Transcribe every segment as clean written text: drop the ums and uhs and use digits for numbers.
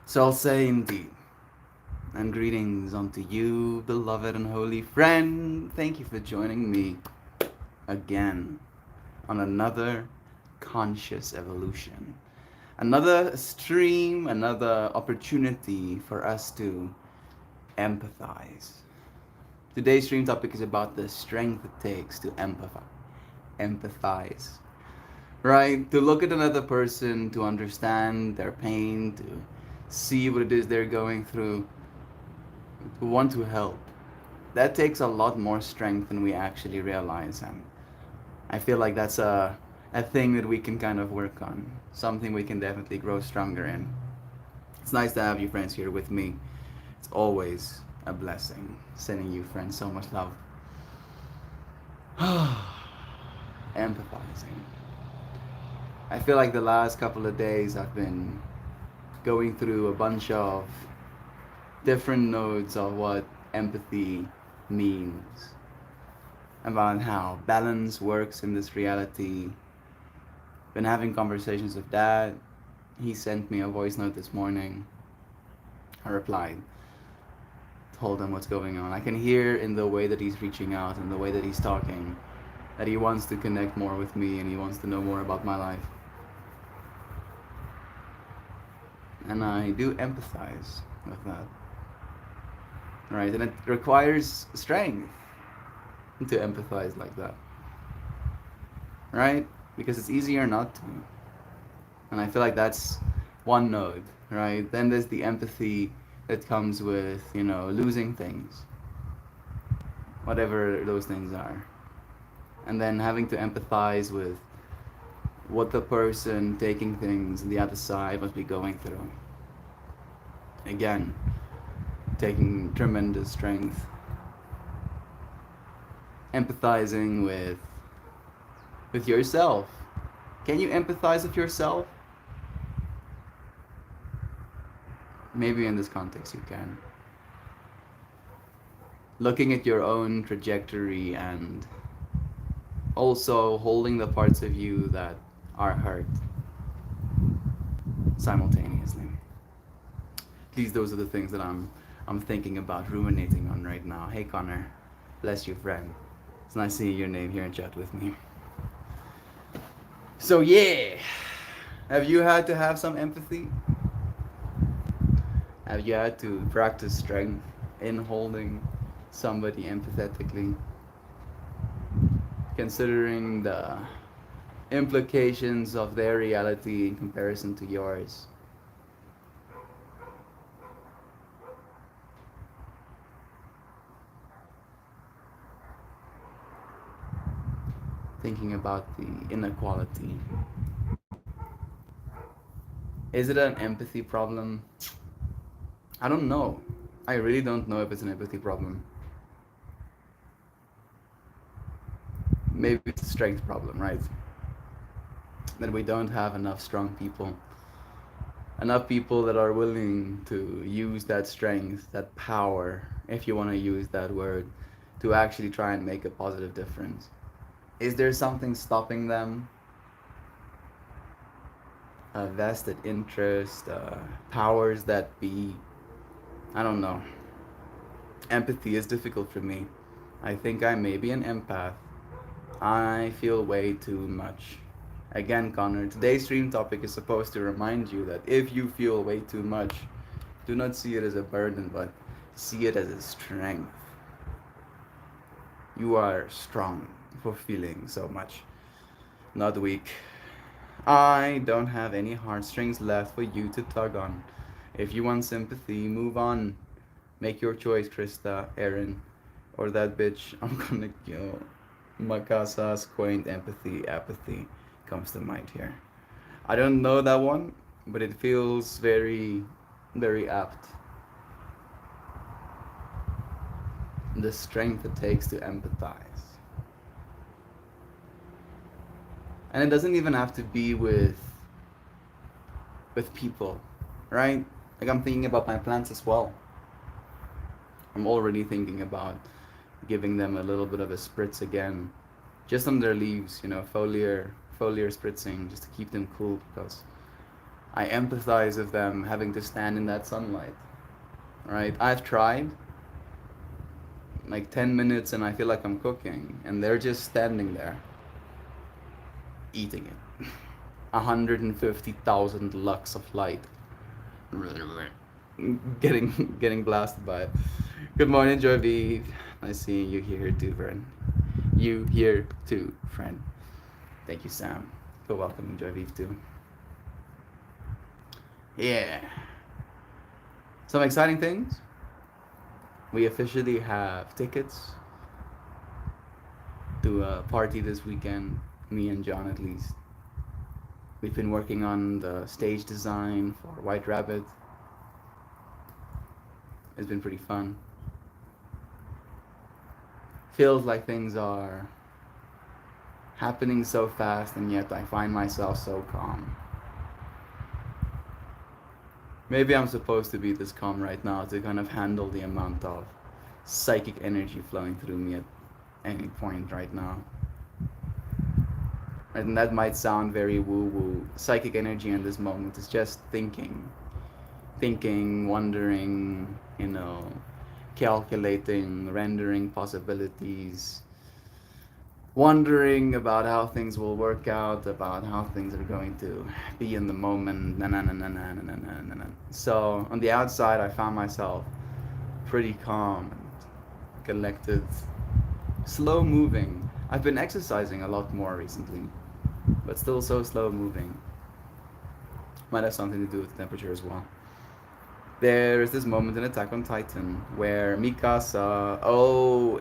So I'll say indeed. And greetings unto you, beloved and holy friend. Thank you for joining me again on another conscious evolution. Another stream, another opportunity for us to empathize. Today's stream topic is about the strength it takes to empathize. Right? To look at another person, to understand their pain, to see what it is they're going through, to want to help. That takes a lot more strength than we actually realize, and I feel like that's a thing that we can kind of work on, something we can definitely grow stronger in. It's nice to have you friends here with me. It's always a blessing. Sending you friends so much love. Empathizing. I feel like the last couple of days I've been going through a bunch of different nodes of what empathy means, about how balance works in this reality. Been having conversations with Dad. He sent me a voice note this morning. I replied, told him what's going on. I can hear in the way that he's reaching out and the way that he's talking that he wants to connect more with me and he wants to know more about my life. And I do empathize with that. Right? And it requires strength to empathize like that. Right? Because it's easier not to. And I feel like that's one node, right? Then there's the empathy that comes with, losing things, whatever those things are. And then having to empathize with what the person taking things on the other side must be going through. Again, taking tremendous strength. Empathizing with yourself. Can you empathize with yourself? Maybe in this context you can. Looking at your own trajectory and also holding the parts of you that are hurt simultaneously. These those are the things that I'm thinking about, ruminating on right now. Hey Connor, bless you friend. It's nice seeing your name here in chat with me. So yeah, have you had to have some empathy? Have you had to practice strength in holding somebody empathetically? Considering the implications of their reality in comparison to yours. Thinking about the inequality. Is it an empathy problem? I don't know. I really don't know if it's an empathy problem. Maybe it's a strength problem, right? That we don't have enough strong people. Enough people that are willing to use that strength, that power, if you want to use that word, to actually try and make a positive difference. Is there something stopping them? A vested interest, powers that be? I don't know. Empathy is difficult for me. I think I may be an empath. I feel way too much. Again, Connor, today's stream topic is supposed to remind you that if you feel way too much, do not see it as a burden, but see it as a strength. You are strong for feeling so much, not weak. I don't have any heartstrings left for you to tug on. If you want sympathy, move on. Make your choice, Krista, Aaron, or that bitch I'm gonna kill. Makasa's quaint empathy, apathy comes to mind here. I don't know that one, but it feels very, very apt. The strength it takes to empathize. And it doesn't even have to be with people, right? Like I'm thinking about my plants as well. I'm already thinking about giving them a little bit of a spritz again, just on their leaves, foliar spritzing, just to keep them cool because I empathize with them having to stand in that sunlight, right? I've tried like 10 minutes and I feel like I'm cooking, and they're just standing there eating it. 150,000 lux of light. Getting blasted by it. Good morning, Jovi. Nice seeing you here too, friend. You here too, friend. Thank you, Sam, for welcoming Jovi too. Yeah. Some exciting things. We officially have tickets to a party this weekend. Me and John, at least. We've been working on the stage design for White Rabbit. It's been pretty fun. Feels like things are happening so fast, and yet I find myself so calm. Maybe I'm supposed to be this calm right now to kind of handle the amount of psychic energy flowing through me at any point right now. And that might sound very woo-woo. Psychic energy in this moment is just thinking, wondering, calculating, rendering possibilities, wondering about how things will work out, about how things are going to be in the moment. So on the outside, I found myself pretty calm and collected, slow moving. I've been exercising a lot more recently, but still so slow moving. Might have something to do with the temperature as well. There is this moment in Attack on Titan where Mikasa,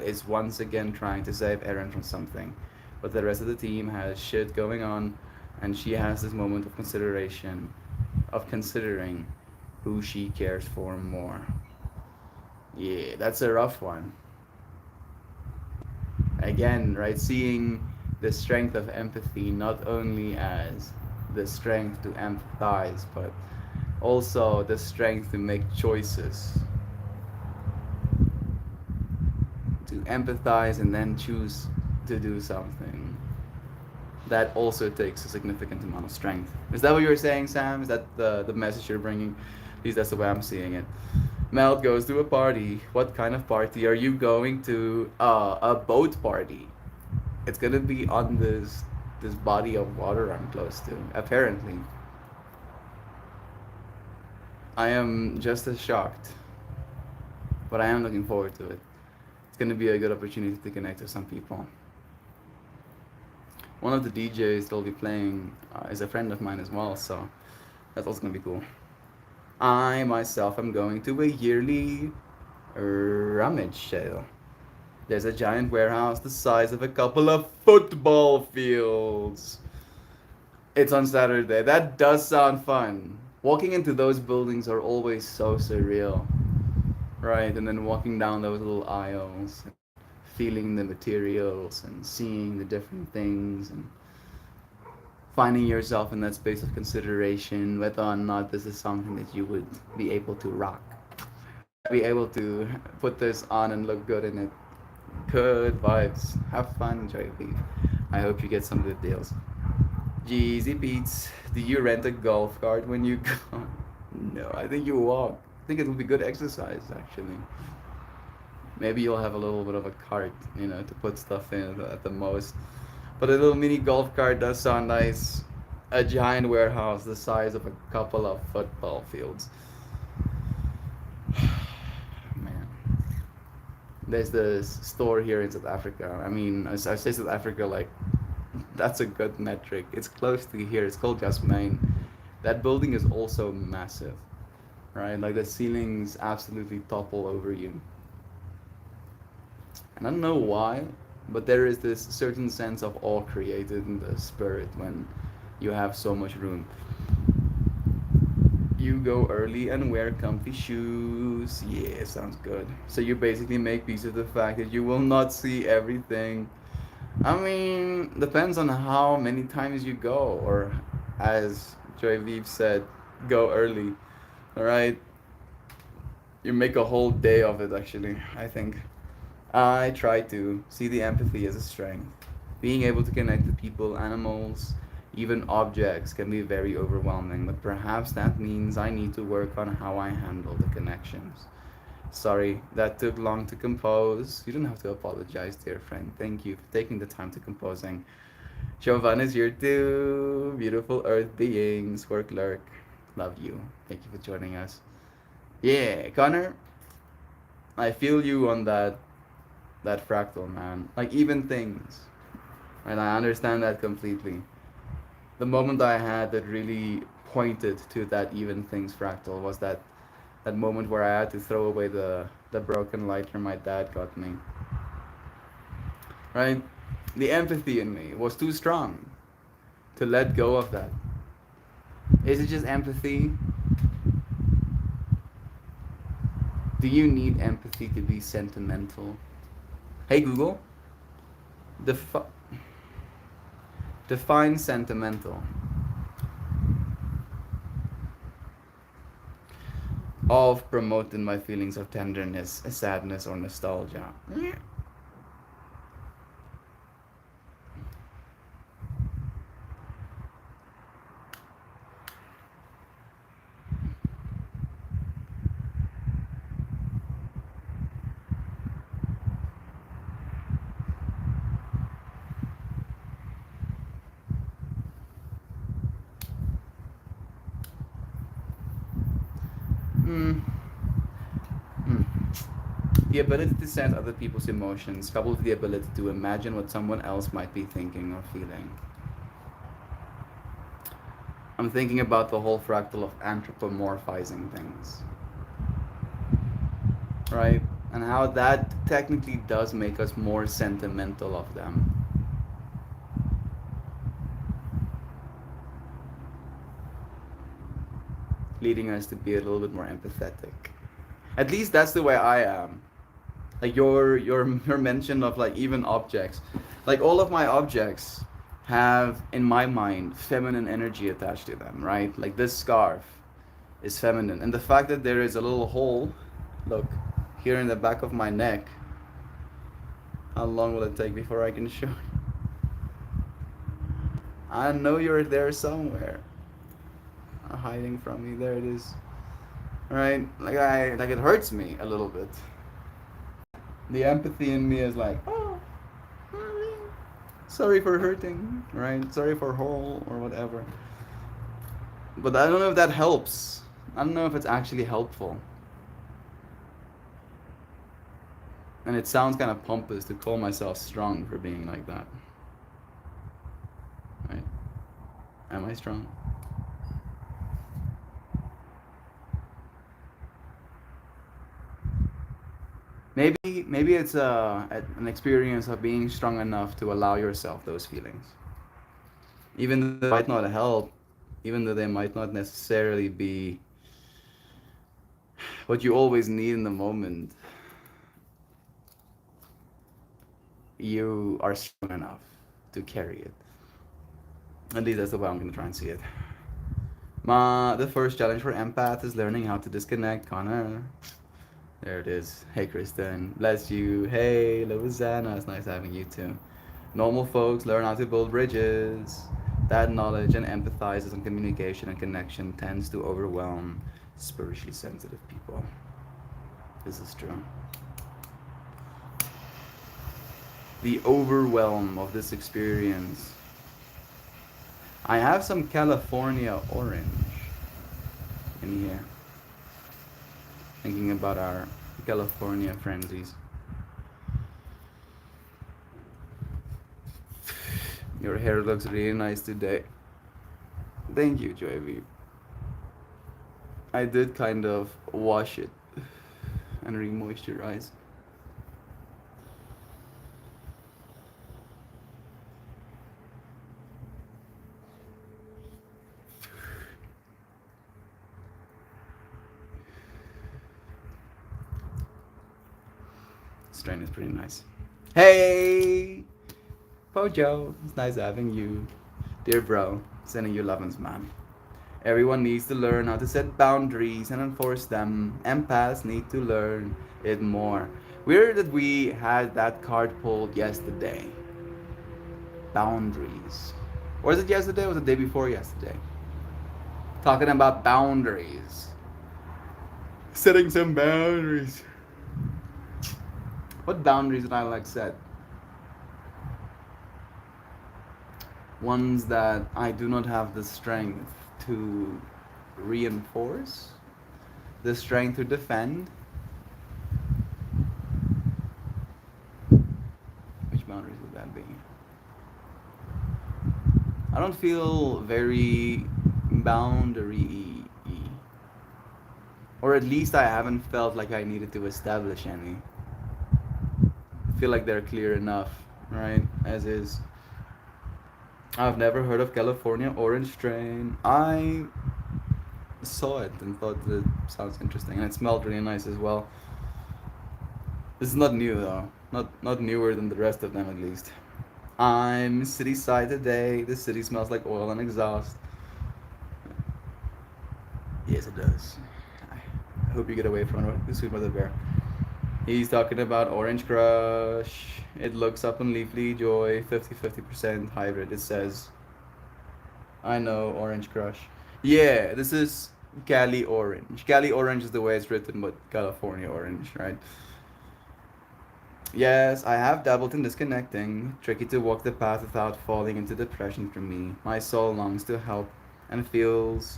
is once again trying to save Eren from something, but the rest of the team has shit going on, and she has this moment of consideration, of considering who she cares for more. Yeah, that's a rough one. Again, right, seeing the strength of empathy not only as the strength to empathize, but also the strength to make choices, to empathize and then choose to do something. That also takes a significant amount of strength. Is that what you were saying, Sam? Is that the message you're bringing? At least that's the way I'm seeing it. Mel goes to a party. What kind of party are you going to? A boat party. It's gonna be on this body of water I'm close to, apparently. I am just as shocked, but I am looking forward to it. It's gonna be a good opportunity to connect with some people. One of the DJs that'll be playing is a friend of mine as well, so that's also gonna be cool. I myself am going to a yearly rummage sale. There's a giant warehouse the size of a couple of football fields. It's on Saturday. That does sound fun. Walking into those buildings are always so surreal, right? And then walking down those little aisles, feeling the materials and seeing the different things and finding yourself in that space of consideration, whether or not this is something that you would be able to rock, be able to put this on and look good in it. Good vibes. Have fun, enjoy it. I hope you get some good deals. Jeezy Beats, do you rent a golf cart when you go? No, I think you walk. I think it would be good exercise, actually. Maybe you'll have a little bit of a cart, to put stuff in at the most. But a little mini golf cart does sound nice. A giant warehouse the size of a couple of football fields. Man. There's this store here in South Africa. I mean, I say South Africa like that's a good metric. It's close to here. It's called Jasmine. That building is also massive, right? Like the ceilings absolutely topple over you. And I don't know why, but there is this certain sense of awe created in the spirit when you have so much room. You go early and wear comfy shoes. Yeah, sounds good. So you basically make peace with the fact that you will not see everything. I mean, depends on how many times you go, or as Joy Vive said, go early. Alright? You make a whole day of it, actually, I think. I try to see the empathy as a strength. Being able to connect with people, animals, Even objects can be very overwhelming, but perhaps that means I need to work on how I handle the connections. Sorry, that took long to compose. You don't have to apologize, dear friend. Thank you for taking the time to composing. Jovan is here too. Beautiful earth beings. Work lurk. Love you. Thank you for joining us. Yeah, Connor, I feel you on that fractal, man. Like even things. And I understand that completely. The moment I had that really pointed to that even things fractal was that moment where I had to throw away the broken lighter my dad got me. Right? The empathy in me was too strong to let go of that. Is it just empathy? Do you need empathy to be sentimental? Hey Google, defi- define sentimental. Of promoting my feelings of tenderness, sadness, or nostalgia. Hmm. Hmm. The ability to sense other people's emotions, coupled with the ability to imagine what someone else might be thinking or feeling. I'm thinking about the whole fractal of anthropomorphizing things, right? And how that technically does make us more sentimental of them. Leading us to be a little bit more empathetic. At least that's the way I am. Like your mention of like even objects, like all of my objects have in my mind feminine energy attached to them, right? Like this scarf is feminine, and the fact that there is a little hole, look, here in the back of my neck. How long will it take before I can show you? I know you're there somewhere, hiding from me. There it is. Right? Like it hurts me a little bit. The empathy in me is like, oh, sorry for hurting, right? Sorry for hole or whatever. But I don't know if that helps. I don't know if it's actually helpful. And it sounds kind of pompous to call myself strong for being like that. Right? Am I strong? Maybe it's an experience of being strong enough to allow yourself those feelings. Even though they might not help, even though they might not necessarily be what you always need in the moment, you are strong enough to carry it. At least that's the way I'm gonna try and see it. The first challenge for empath is learning how to disconnect. Connor, there it is. Hey Kristen, bless you. Hey Louisiana, it's nice having you too. Normal folks learn how to build bridges. That knowledge and empathizes on communication and connection tends to overwhelm spiritually sensitive people. This is true. The overwhelm of this experience. I have some California orange in here. Thinking about our California friendlies. Your hair looks really nice today. Thank you, Joy. I did kind of wash it and re-moisturize. Strain is pretty nice. Hey, Pojo, it's nice having you, dear bro. Sending you lovin's, man. Everyone needs to learn how to set boundaries and enforce them. Empaths need to learn it more. Weird that we had that card pulled yesterday. Boundaries. Or was it yesterday? Or was it the day before yesterday? Talking about boundaries. Setting some boundaries. What boundaries did I like set? Ones that I do not have the strength to reinforce, the strength to defend. Which boundaries would that be? I don't feel very boundary, or at least I haven't felt like I needed to establish any. I feel like they're clear enough, right? As is. I've never heard of California orange strain. I saw it and thought that it sounds interesting, and it smelled really nice as well. This is not new though. Not newer than the rest of them at least. I'm city side today. The city smells like oil and exhaust. Yes, it does. I hope you get away from it. The sweet mother bear. He's talking about Orange Crush. It looks up on Leafly Joy, 50-50% hybrid. It says, I know Orange Crush. Yeah, this is Cali Orange. Cali Orange is the way it's written, but California Orange, right? Yes, I have dabbled in disconnecting. Tricky to walk the path without falling into depression for me. My soul longs to help and feels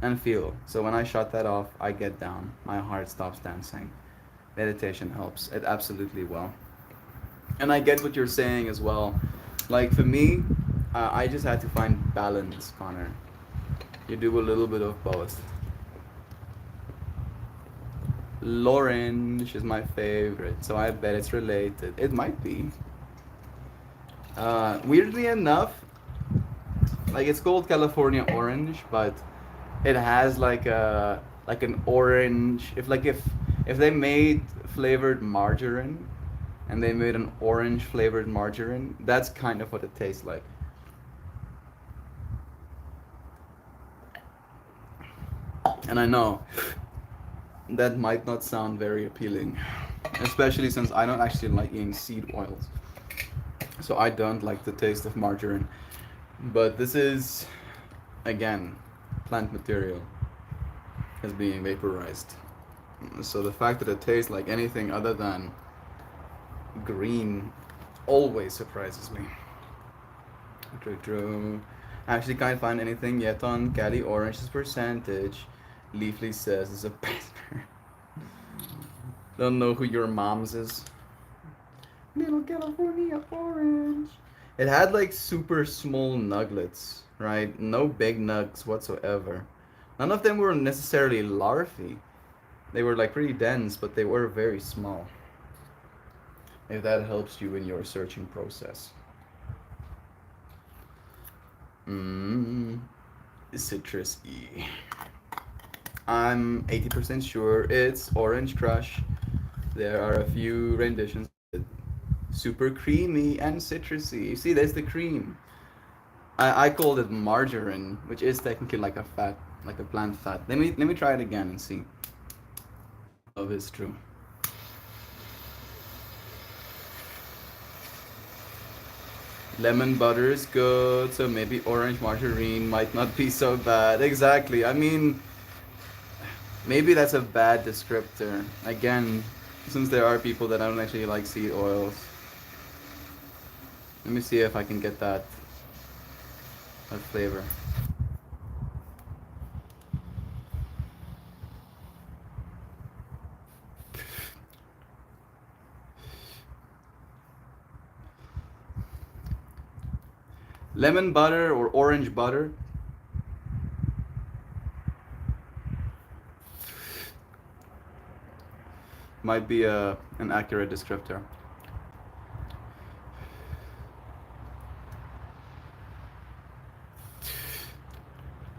and feel. So when I shut that off, I get down. My heart stops dancing. Meditation helps. It absolutely will. And I get what you're saying as well. Like for me, I just had to find balance, Connor. You do a little bit of both. Lauren, she's my favorite, so I bet it's related. It might be. Weirdly enough, like it's called California Orange, but it has like an orange. If they made flavored margarine, and they made an orange flavored margarine, that's kind of what it tastes like. And I know that might not sound very appealing, especially since I don't actually like eating seed oils. So I don't like the taste of margarine. But this is, again, plant material is being vaporized. So the fact that it tastes like anything other than green always surprises me. True, true. I actually can't find anything yet on Cali Orange's percentage. Leafly says it's a pastor. Don't know who your mom's is. Little California Orange. It had like super small nuglets, right? No big nugs whatsoever. None of them were necessarily larvae. They were like pretty dense, but they were very small. If that helps you in your searching process. Mmm. Citrus E. I'm 80% sure it's Orange Crush. There are a few renditions. Super creamy and citrusy. You see, there's the cream. I called it margarine, which is technically like a fat, like a plant fat. Let me try it again and see. Love is true. Lemon butter is good, so maybe orange margarine might not be so bad. Exactly. I mean, maybe that's a bad descriptor. Again, since there are people that don't actually like seed oils. Let me see if I can get that flavor. Lemon butter or orange butter. Might be an accurate descriptor.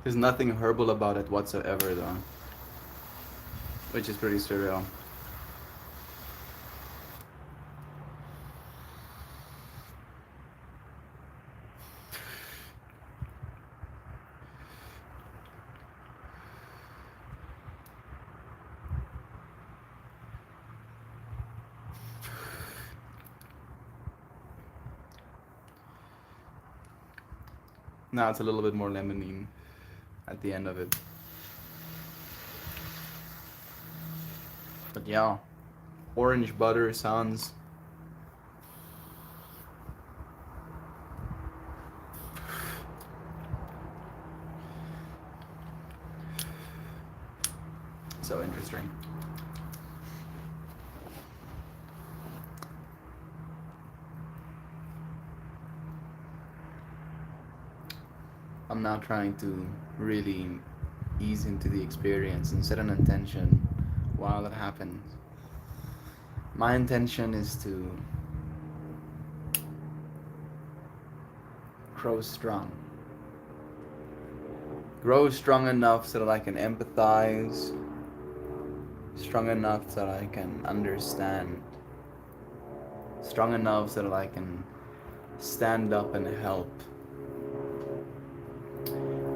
There's nothing herbal about it whatsoever though, which is pretty surreal. Now it's a little bit more lemonine at the end of it. But yeah, orange butter sounds so interesting. I'm now trying to really ease into the experience and set an intention while it happens. My intention is to grow strong. Grow strong enough so that I can empathize, strong enough so that I can understand, strong enough so that I can stand up and help.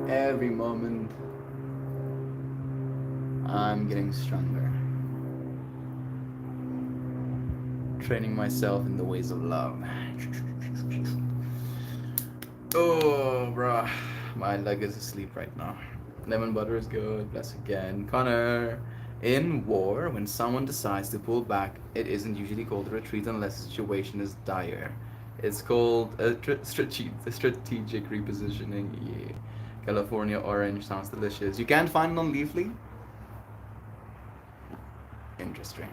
Every moment, I'm getting stronger. Training myself in the ways of love. Oh, bruh. My leg is asleep right now. Lemon butter is good. Bless again. Connor. In war, when someone decides to pull back, it isn't usually called a retreat unless the situation is dire. It's called a strategic repositioning. Yeah. California orange sounds delicious. You can't find it on Leafly? Interesting.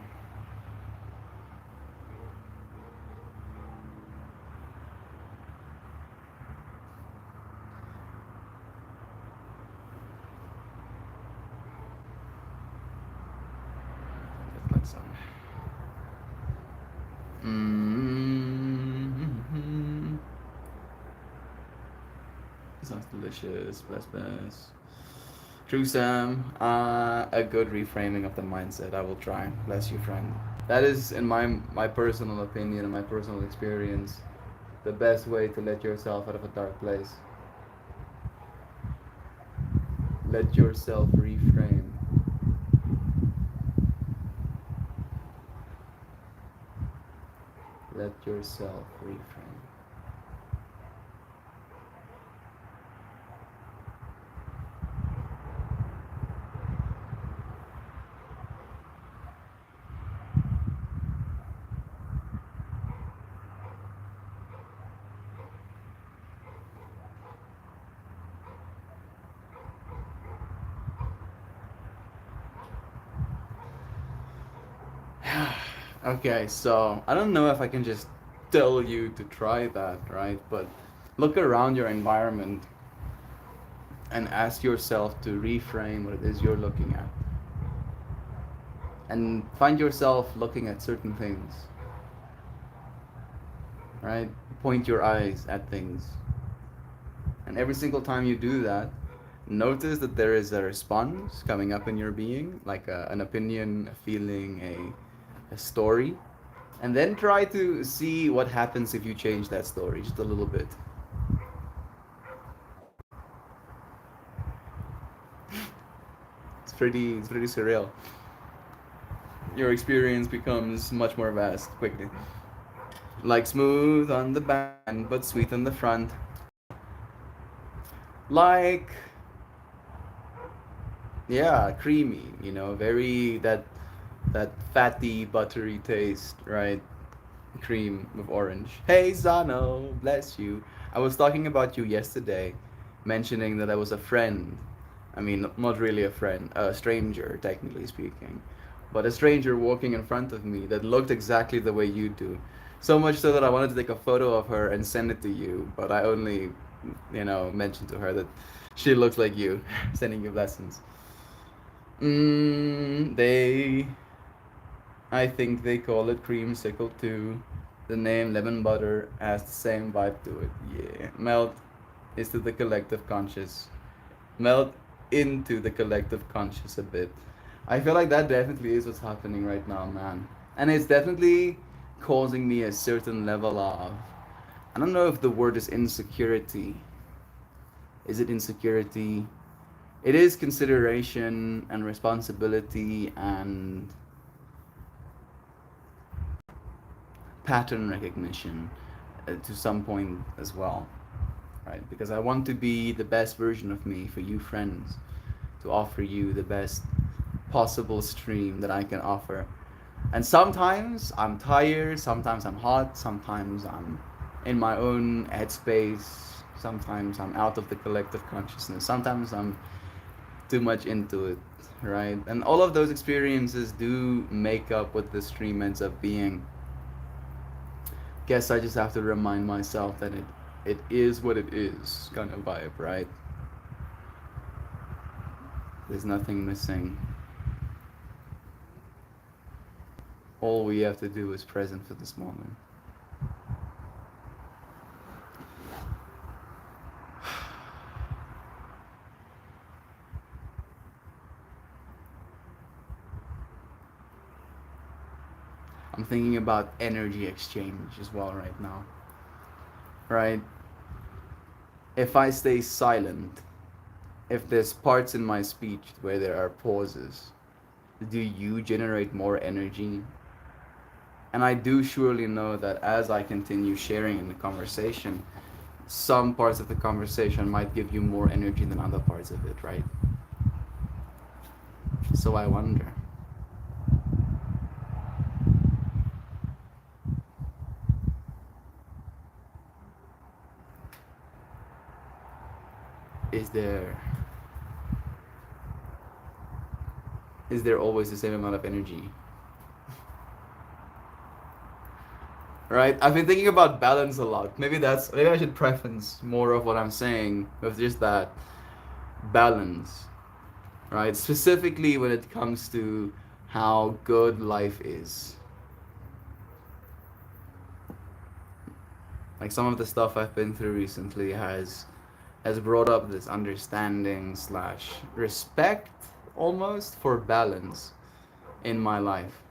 Let's some. Mm-hmm. Sounds delicious. Bless, bless. True, Sam. A good reframing of the mindset. I will try. Bless you, friend. That is, in my personal opinion and my personal experience, the best way to let yourself out of a dark place. Let yourself reframe. Let yourself reframe. Okay, so I don't know if I can just tell you to try that, right? But look around your environment and ask yourself to reframe what it is you're looking at. And find yourself looking at certain things, right? Point your eyes at things. And every single time you do that, notice that there is a response coming up in your being, like an opinion, a feeling, a story. And then try to see what happens if you change that story just a little bit. It's pretty surreal. Your experience becomes much more vast quickly. Like smooth on the back end, but sweet on the front. Like, yeah, creamy, very that fatty, buttery taste, right? Cream of orange. Hey Zano, bless you. I was talking about you yesterday, mentioning that I was a friend. I mean, not really a friend, a stranger, technically speaking, but a stranger walking in front of me that looked exactly the way you do. So much so that I wanted to take a photo of her and send it to you, but I only, mentioned to her that she looks like you, sending you blessings. They I think they call it creamsicle too. The name lemon butter has the same vibe to it. Yeah. Melt is to the collective conscious. Melt into the collective conscious a bit. I feel like that definitely is what's happening right now, man. And it's definitely causing me a certain level of, I don't know if the word is insecurity. Is it insecurity? It is consideration and responsibility and pattern recognition to some point as well, right? Because I want to be the best version of me for you friends, to offer you the best possible stream that I can offer. And sometimes I'm tired, sometimes I'm hot, sometimes I'm in my own headspace, sometimes I'm out of the collective consciousness, sometimes I'm too much into it, right? And all of those experiences do make up what the stream ends up being. Guess I just have to remind myself that it is what it is kind of vibe, right? There's nothing missing. All we have to do is present for this moment. I'm thinking about energy exchange as well right now. Right? If I stay silent, if there's parts in my speech where there are pauses, do you generate more energy? And I do surely know that as I continue sharing in the conversation, some parts of the conversation might give you more energy than other parts of it, right? So I wonder, is there is there always the same amount of energy? Right? I've been thinking about balance a lot. Maybe I should preference more of what I'm saying with just that balance, right? Specifically when it comes to how good life is. Like some of the stuff I've been through recently has brought up this understanding slash respect almost for balance in my life.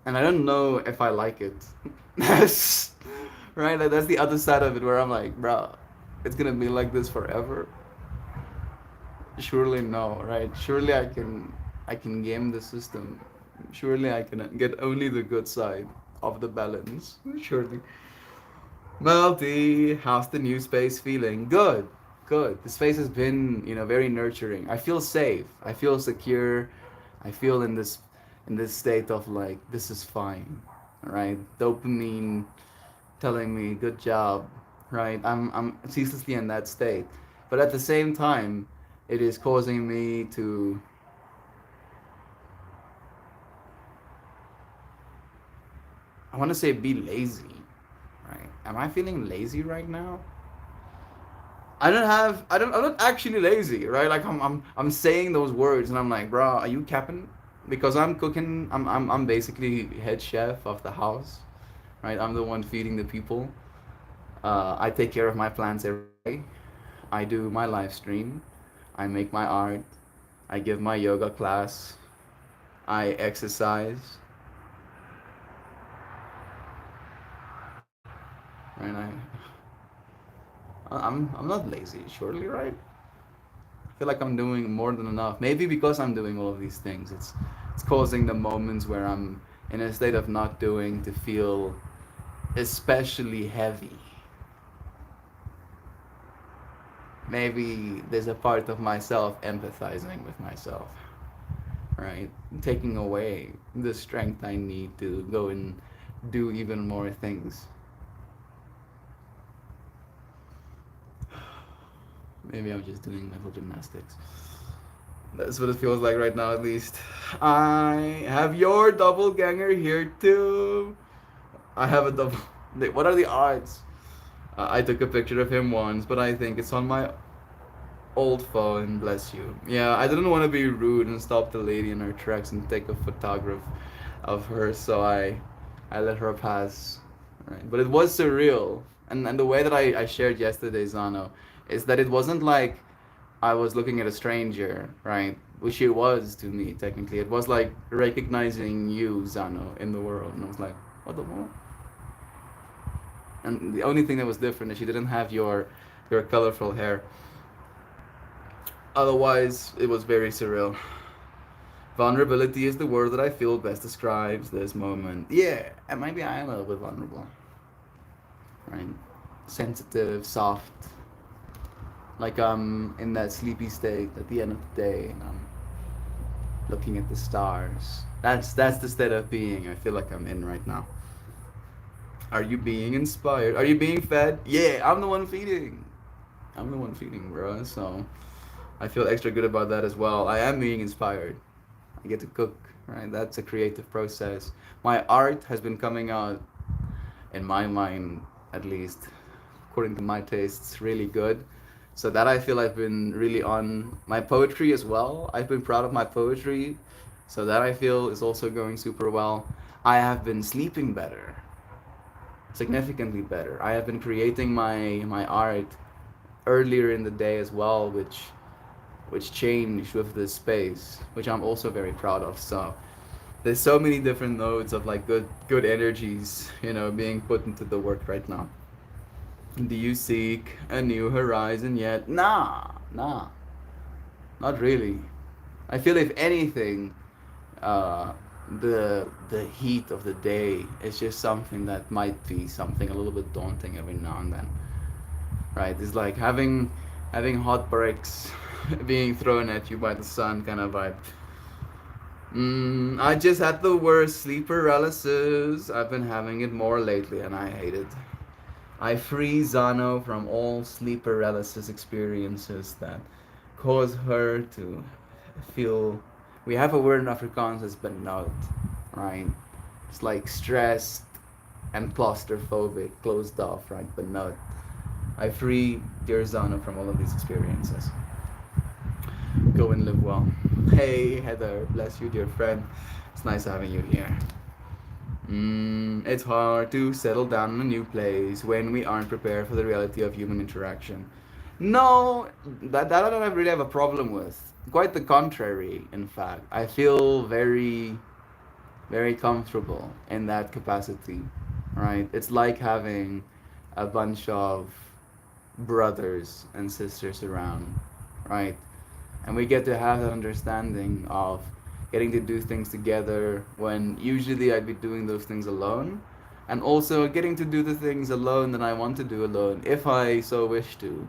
And I don't know if I like it. Right? Like that's the other side of it where I'm like, bro, it's gonna be like this forever. Surely no, right? Surely I can game the system. Surely I can get only the good side of the balance. Surely. Melty, how's the new space feeling? Good, good. The space has been, very nurturing. I feel safe. I feel secure. I feel in this state of like this is fine, right? Dopamine telling me good job, right? I'm ceaselessly in that state, but at the same time, it is causing me to. I want to say be lazy, right? Am I feeling lazy right now? I'm not actually lazy, right? Like I'm saying those words and I'm like, bro, are you capping? Because I'm cooking, I'm basically head chef of the house, right? I'm the one feeding the people. I take care of my plants every day. I do my live stream. I make my art. I give my yoga class. I exercise. Right? I'm not lazy, surely, right? I feel like I'm doing more than enough. Maybe because I'm doing all of these things, it's causing the moments where I'm in a state of not doing to feel especially heavy. Maybe there's a part of myself empathizing with myself, right? Taking away the strength I need to go and do even more things. Maybe I'm just doing mental gymnastics. That's what it feels like right now, at least. I have your doppelganger here too. I have a double. What are the odds? I took a picture of him once, but I think it's on my old phone. Bless you. Yeah, I didn't want to be rude and stop the lady in her tracks and take a photograph of her, so I let her pass. Right, but it was surreal, and the way that I shared yesterday, Zano, is that it wasn't like I was looking at a stranger, right? Which it was to me technically. It was like recognizing you, Zano, in the world, and I was like, what the world? And the only thing that was different is she didn't have your colorful hair. Otherwise, it was very surreal. Vulnerability is the word that I feel best describes this moment. Yeah, and maybe I am a little bit vulnerable, right? Sensitive, soft, like I'm in that sleepy state at the end of the day, and I'm looking at the stars. That's the state of being I feel like I'm in right now. Are you being inspired? Are you being fed? Yeah, I'm the one feeding. I'm the one feeding, bro. So I feel extra good about that as well. I am being inspired. I get to cook, right? That's a creative process. My art has been coming out, in my mind at least, according to my tastes, really good. So that I feel I've been really on my poetry as well. I've been proud of my poetry. So that I feel is also going super well. I have been sleeping better, significantly better. I have been creating my art earlier in the day as well, which changed with this space, which I'm also very proud of. So there's so many different nodes of like good energies, being put into the work right now. Do you seek a new horizon yet? Nah, not really. I feel if anything, uh, the heat of the day is just something that might be something a little bit daunting every now and then, right? It's like having hot bricks being thrown at you by the sun kind of vibe. I just had the worst sleep paralysis. I've been having it more lately, and I hate it. I free Zano from all sleep paralysis experiences that cause her to feel. We have a word in Afrikaans that's burnout, right? It's like stressed and claustrophobic, closed off, right? Burnout. I free dear Zano from all of these experiences. Go and live well. Hey Heather, bless you, dear friend. It's nice having you here. It's hard to settle down in a new place when we aren't prepared for the reality of human interaction. No, that I don't really have a problem with. Quite the contrary, in fact. I feel very, very comfortable in that capacity, right? It's like having a bunch of brothers and sisters around, right? And we get to have that understanding of getting to do things together when usually I'd be doing those things alone, and also getting to do the things alone that I want to do alone if I so wish to,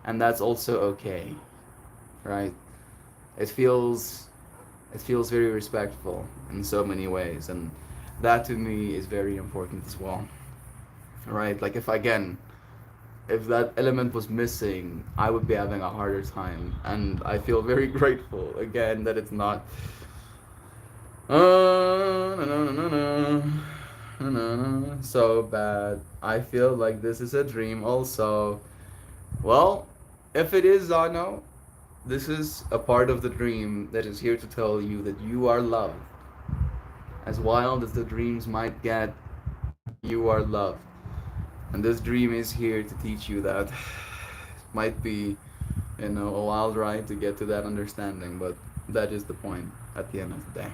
and that's also okay, right? it feels it feels very respectful in so many ways, and that to me is very important as well, right? Like if that element was missing, I would be having a harder time. And I feel very grateful again that it's not. No, no, no, no, no. No, no, no. So bad. I feel like this is a dream also. Well, if it is, Zano, this is a part of the dream that is here to tell you that you are loved. As wild as the dreams might get, you are loved. And this dream is here to teach you that. Might be, a wild ride to get to that understanding, but that is the point at the end of the day.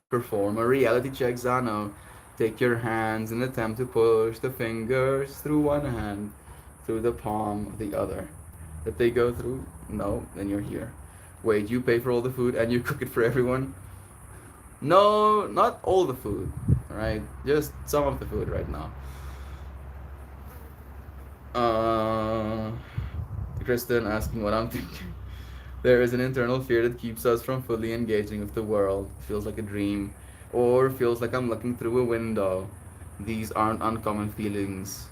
Perform a reality check, Zano. Take your hands and attempt to push the fingers through one hand, through the palm of the other. If they go through, no, then you're here. Wait, you pay for all the food and you cook it for everyone? No, not all the food, right? Just some of the food right now. Uh, Kristen asking what I'm thinking. There is an internal fear that keeps us from fully engaging with the world. Feels like a dream, or feels like I'm looking through a window. These aren't uncommon feelings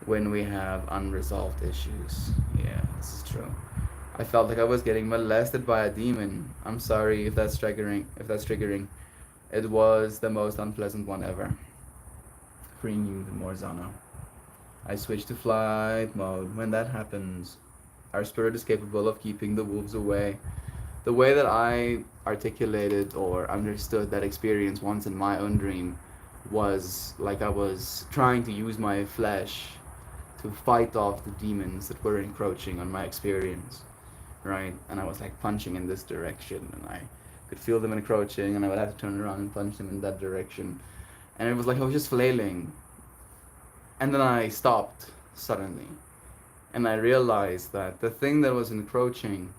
when we have unresolved issues. Yeah, this is true. I felt like I was getting molested by a demon. I'm sorry if that's triggering. If that's triggering, it was the most unpleasant one ever. Freeing you the Morzano. I switch to flight mode. When that happens, our spirit is capable of keeping the wolves away. The way that I articulated or understood that experience once in my own dream was like I was trying to use my flesh to fight off the demons that were encroaching on my experience, right? And I was like punching in this direction, and I could feel them encroaching, and I would have to turn around and punch them in that direction. And it was like I was just flailing. And then I stopped suddenly, and I realized that the thing that was encroaching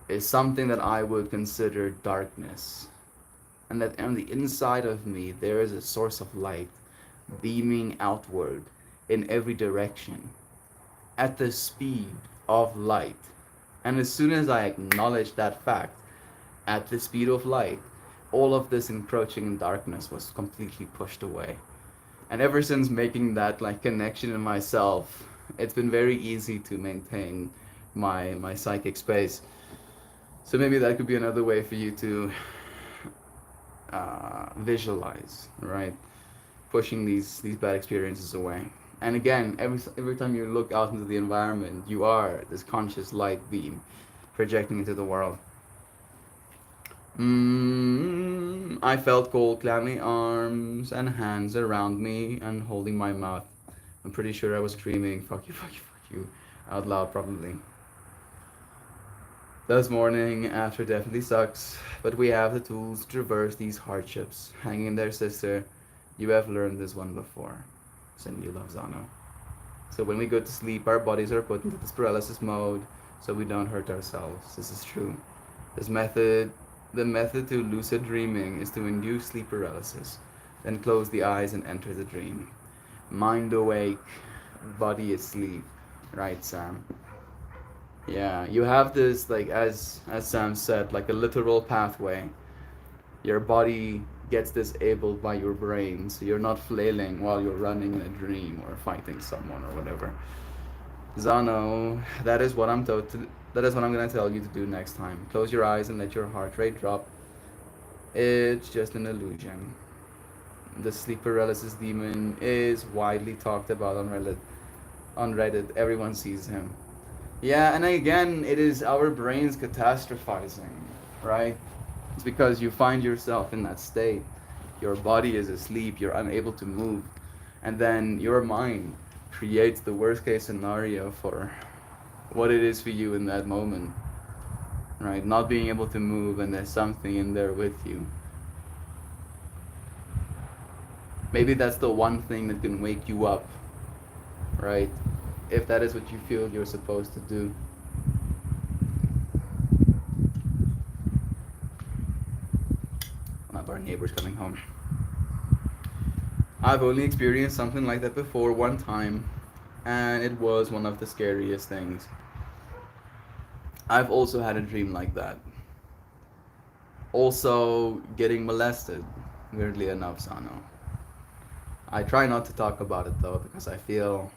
is something that I would consider darkness, and that on the inside of me there is a source of light beaming outward in every direction at the speed of light. And as soon as I acknowledged that fact, at the speed of light, all of this encroaching darkness was completely pushed away. And ever since making that like connection in myself, it's been very easy to maintain my psychic space. So maybe that could be another way for you to visualize, right? Pushing these bad experiences away. And again, every time you look out into the environment, you are this conscious light beam projecting into the world. I felt cold, clammy arms and hands around me and holding my mouth. I'm pretty sure I was screaming, fuck you, fuck you, fuck you, out loud probably. This morning after definitely sucks, but we have the tools to traverse these hardships. Hanging in there, sister. You have learned this one before. Send you love, Zano. So when we go to sleep, our bodies are put into this paralysis mode so we don't hurt ourselves. This is true. This method, the method to lucid dreaming is to induce sleep paralysis, then close the eyes and enter the dream. Mind awake, body asleep. Right, Sam? Yeah, you have this like as Sam said, like a literal pathway. Your body gets disabled by your brain, so you're not flailing while you're running in a dream or fighting someone or whatever. Zano, that is what I'm gonna tell you to do next time. Close your eyes and let your heart rate drop. It's just an illusion. The sleep paralysis demon is widely talked about on Reddit. On Reddit, everyone sees him. Yeah, and again, it is our brains catastrophizing, right? It's because you find yourself in that state. Your body is asleep, you're unable to move, and then your mind creates the worst case scenario for what it is for you in that moment, right? Not being able to move, and there's something in there with you. Maybe that's the one thing that can wake you up, right? If that is what you feel you're supposed to do. One of our neighbors coming home. I've only experienced something like that before one time, and it was one of the scariest things. I've also had a dream like that. Also, getting molested, weirdly enough, Sano. I try not to talk about it though, because I feel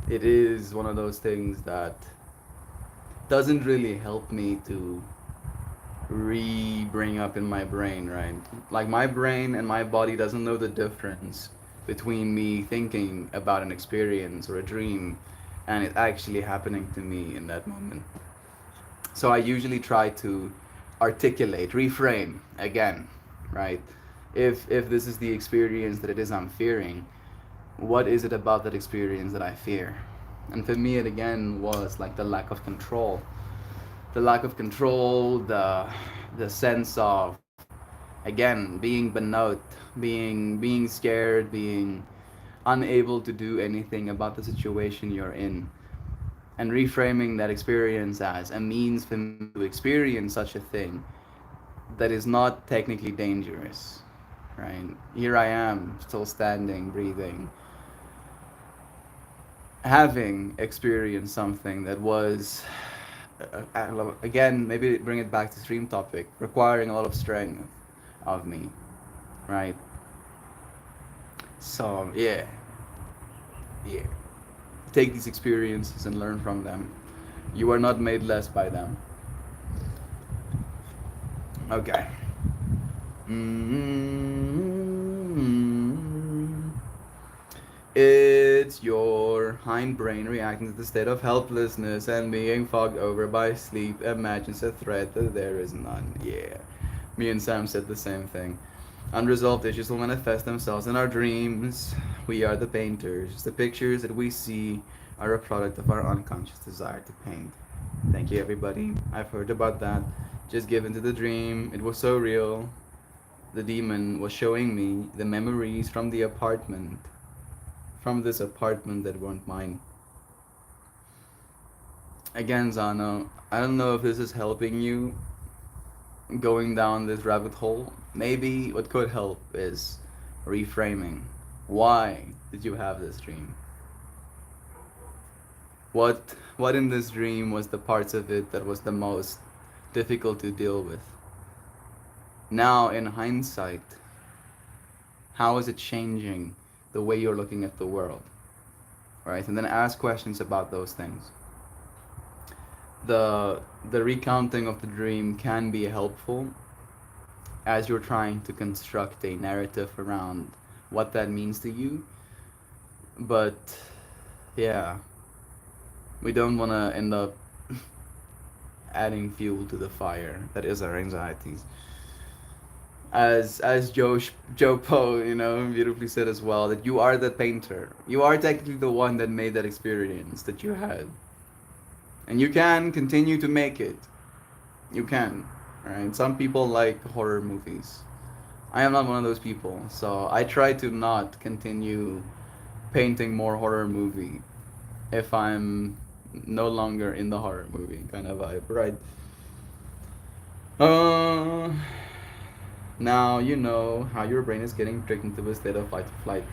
it is one of those things that doesn't really help me to bring up in my brain, right? Like my brain and my body doesn't know the difference between me thinking about an experience or a dream and it actually happening to me in that moment. So I usually try to articulate, reframe again, right? If this is the experience that it is I'm fearing, what is it about that experience that I fear? And for me, it again was like the lack of control, the sense of again being burnout, being scared, being unable to do anything about the situation you're in, and reframing that experience as a means for me to experience such a thing that is not technically dangerous, right? Here I am, still standing, breathing, having experienced something that was again, maybe bring it back to stream topic, requiring a lot of strength of me, right? So yeah, take these experiences and learn from them. You are not made less by them. Okay. mm It's your hindbrain reacting to the state of helplessness and being fogged over by sleep imagines a threat that there is none. Yeah. Me and Sam said the same thing. Unresolved issues will manifest themselves in our dreams. We are the painters. The pictures that we see are a product of our unconscious desire to paint. Thank you, everybody. I've heard about that. Just give into the dream. It was so real. The demon was showing me the memories from this apartment that weren't mine. Again, Zano, I don't know if this is helping you going down this rabbit hole. Maybe what could help is reframing. Why did you have this dream? What in this dream was the parts of it that was the most difficult to deal with? Now, in hindsight, how is it changing the way you're looking at the world? Right? And then ask questions about those things. The recounting of the dream can be helpful as you're trying to construct a narrative around what that means to you. But yeah, we don't want to end up adding fuel to the fire that is our anxieties. As Joe Poe, beautifully said as well, that you are the painter. You are technically the one that made that experience that you had, and you can continue to make it. You can, right? Some people like horror movies. I am not one of those people, so I try to not continue painting more horror movie if I'm no longer in the horror movie kind of vibe, right? Uh, Now you know how your brain is getting tricked into a state of fight or flight.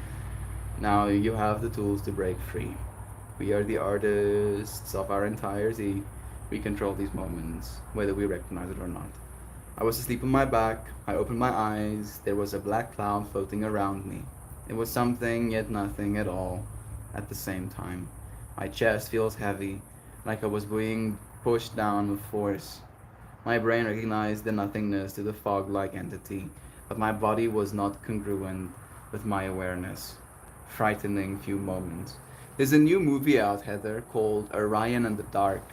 Now you have the tools to break free. We are the artists of our entirety. We control these moments, whether we recognize it or not. I was asleep on my back. I opened my eyes. There was a black cloud floating around me. It was something, yet nothing at all at the same time. My chest feels heavy, like I was being pushed down with force. My brain recognized the nothingness to the fog like entity, but my body was not congruent with my awareness. Frightening few moments. There's a new movie out, Heather, called Orion and the Dark.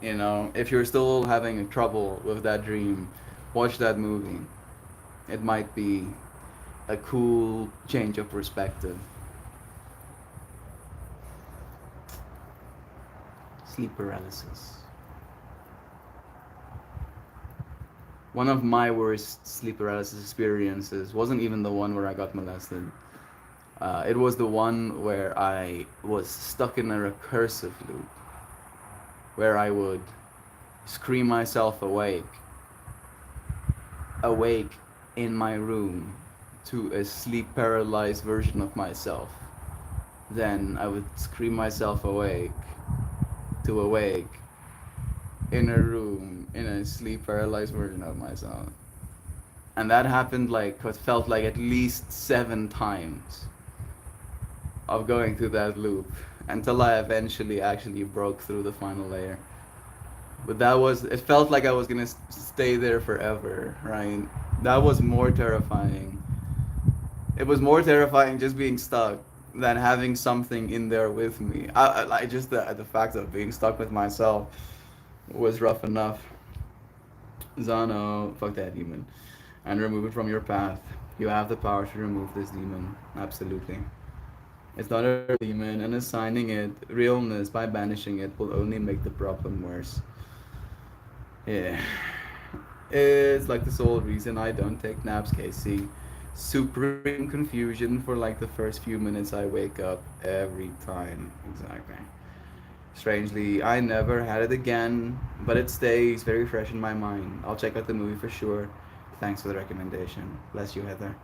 If you're still having trouble with that dream, watch that movie. It might be a cool change of perspective. Sleep paralysis. One of my worst sleep paralysis experiences wasn't even the one where I got molested. It was the one where I was stuck in a recursive loop, where I would scream myself awake in my room to a sleep paralyzed version of myself. Then I would scream myself awake in a room in a sleep paralyzed version of myself. And that happened like what felt like at least 7 times of going through that loop until I eventually actually broke through the final layer. But it felt like I was gonna stay there forever, right? That was more terrifying. It was more terrifying just being stuck than having something in there with me. Just the fact of being stuck with myself was rough enough. Zano, fuck that demon, and remove it from your path. You have the power to remove this demon. Absolutely. It's not a demon, and assigning it realness by banishing it will only make the problem worse. Yeah. It's like the sole reason I don't take naps, Casey. Supreme confusion for like the first few minutes I wake up every time. Exactly. Strangely, I never had it again, but it stays very fresh in my mind. I'll check out the movie for sure. Thanks for the recommendation. Bless you, Heather.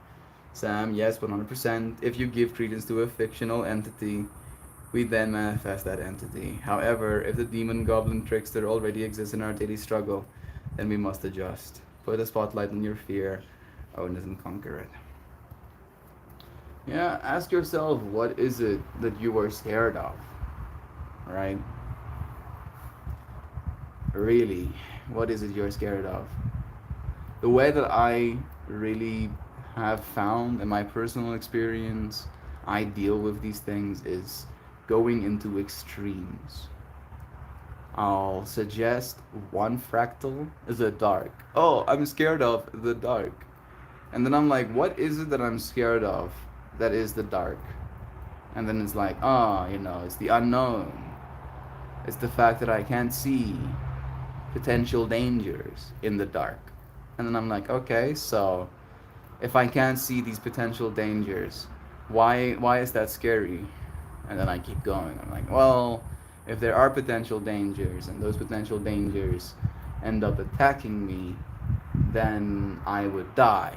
Sam, yes, 100%. If you give credence to a fictional entity, we then manifest that entity. However, if the demon goblin trickster already exists in our daily struggle, then we must adjust. Put a spotlight on your fear, own it and conquer it. Yeah, ask yourself, what is it that you are scared of? Right? Really, what is it you're scared of? The way that I really have found in my personal experience I deal with these things is going into extremes. I'll suggest one fractal is the dark. Oh, I'm scared of the dark. And then I'm like, what is it that I'm scared of that is the dark? And then it's like, it's the unknown. It's the fact that I can't see potential dangers in the dark. And then I'm like, okay, so if I can't see these potential dangers, why is that scary? And then I keep going. I'm like, well, If there are potential dangers and those potential dangers end up attacking me, then I would die.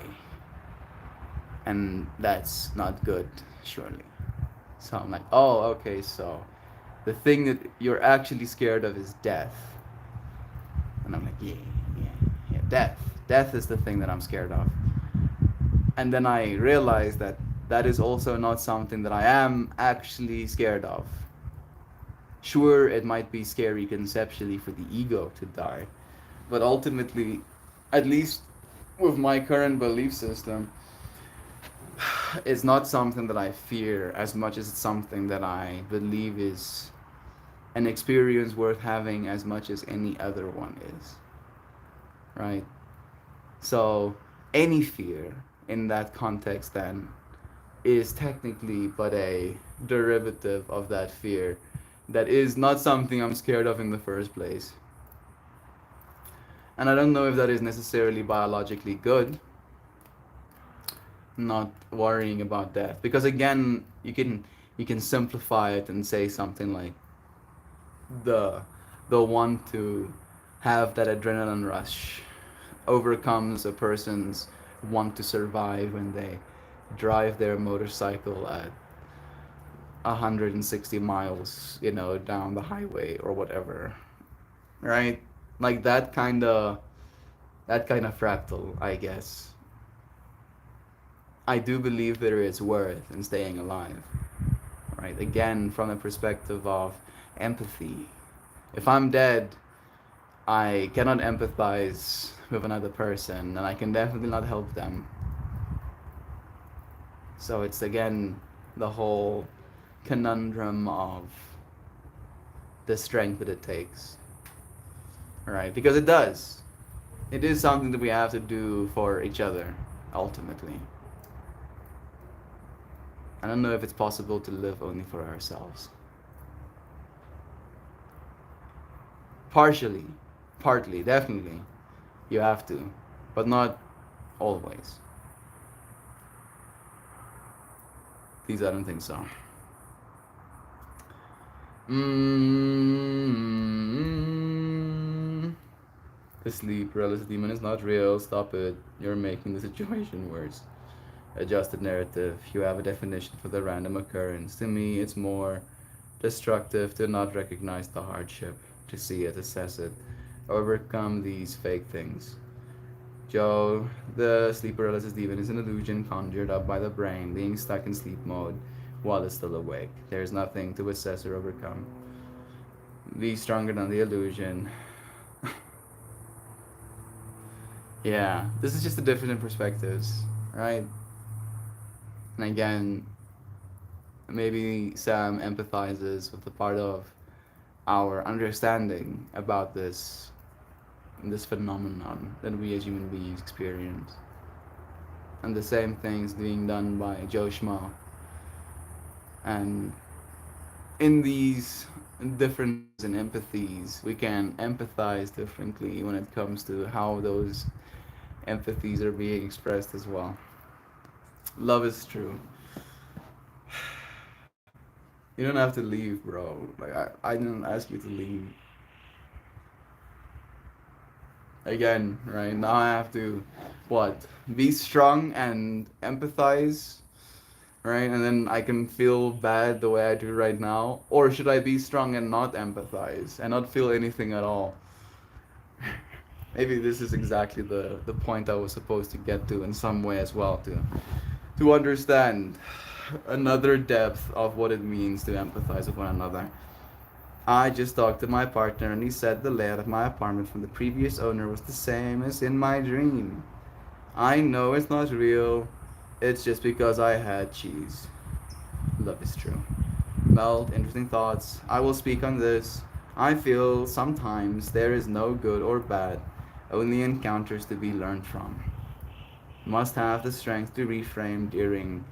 And that's not good, surely. So I'm like, oh, okay, so the thing that you're actually scared of is death. And I'm like, yeah, death. Death is the thing that I'm scared of. And then I realized that that is also not something that I am actually scared of. Sure, it might be scary conceptually for the ego to die, but ultimately, at least with my current belief system, it's not something that I fear as much as it's something that I believe is an experience worth having as much as any other one is. Right? So, any fear in that context then is technically but a derivative of that fear that is not something I'm scared of in the first place. And I don't know if that is necessarily biologically good, not worrying about death. Because again, you can simplify it and say something like the the one to have that adrenaline rush overcomes a person's want to survive when they drive their motorcycle at 160 miles, down the highway or whatever, right? Like that kind of fractal, I guess. I do believe there is worth in staying alive, right? Again, from the perspective of empathy. If I'm dead, I cannot empathize with another person, and I can definitely not help them. So it's again the whole conundrum of the strength that it takes, right? Because it does. It is something that we have to do for each other, ultimately. I don't know if it's possible to live only for ourselves. Partially, partly, definitely, you have to, but not always. At least I don't think so. Mm-hmm. The sleep paralysis demon is not real. Stop it. You're making the situation worse. Adjusted narrative. You have a definition for the random occurrence. To me, it's more destructive to not recognize the hardship, to see it, assess it, overcome these fake things. Joe, the sleep paralysis demon is an illusion conjured up by the brain, being stuck in sleep mode while it's still awake. There is nothing to assess or overcome. Be stronger than the illusion. Yeah, this is just the different perspectives, right? And again, maybe Sam empathizes with the part of our understanding about this phenomenon that we as human beings experience. And the same things being done by Joe Schmo. And in these differences and empathies, we can empathize differently when it comes to how those empathies are being expressed as well. Love is true. You don't have to leave, bro. Like I didn't ask you to leave. Again, right? Now I have to what? Be strong and empathize, right? And then I can feel bad the way I do right now. Or should I be strong and not empathize and not feel anything at all? Maybe this is exactly the point I was supposed to get to in some way as well, to understand another depth of what it means to empathize with one another. I just talked to my partner and he said the layout of my apartment from the previous owner was the same as in my dream. I know it's not real, it's just because I had cheese. Love is true. Well, interesting thoughts. I will speak on this. I feel sometimes there is no good or bad, only encounters to be learned from. Must have the strength to reframe during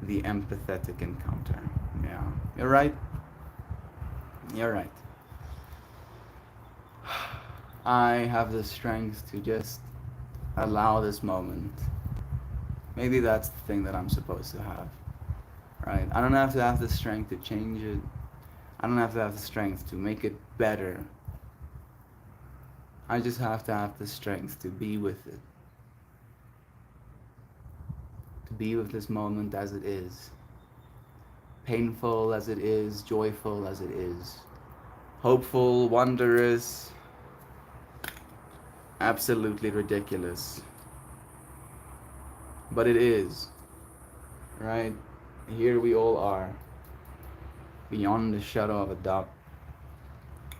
the empathetic encounter. Yeah, you're right. You're right. I have the strength to just allow this moment. Maybe that's the thing that I'm supposed to have, right? I don't have to have the strength to change it. I don't have to have the strength to make it better. I just have to have the strength to be with it. To be with this moment as it is. Painful as it is, joyful as it is. Hopeful, wondrous, absolutely ridiculous. But it is, right? Here we all are, beyond the shadow of a doubt,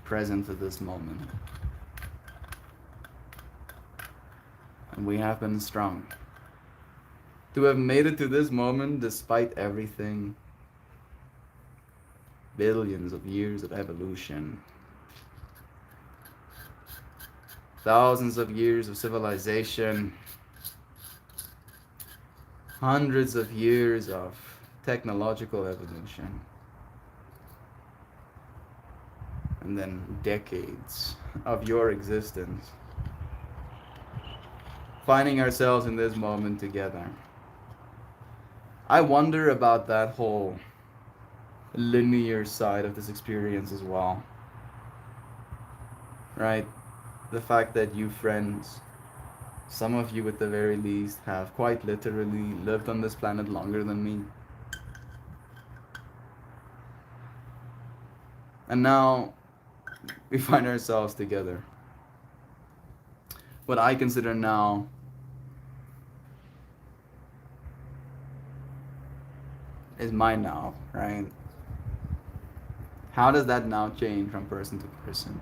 present at this moment. And we have been strong. To have made it to this moment despite everything, billions of years of evolution, thousands of years of civilization, hundreds of years of technological evolution, and then decades of your existence, finding ourselves in this moment together. I wonder about that whole linear side of this experience as well, right? The fact that you friends, some of you at the very least, have quite literally lived on this planet longer than me. And now we find ourselves together. What I consider now is my now, right? How does that now change from person to person?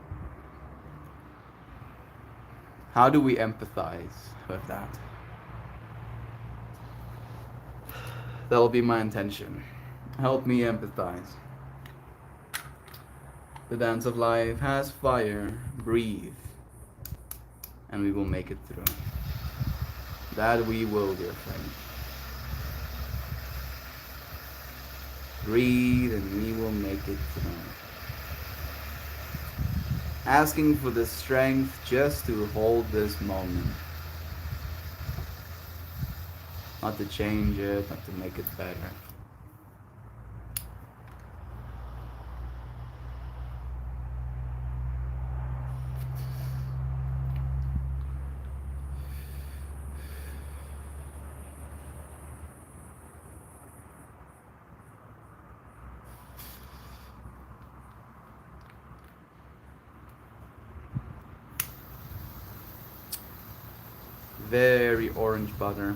How do we empathize with that? That'll be my intention. Help me empathize. The dance of life has fire. Breathe. And we will make it through. That we will, dear friend. Breathe and we will make it through. Asking for the strength just to hold this moment. Not to change it, not to make it better. Very orange butter.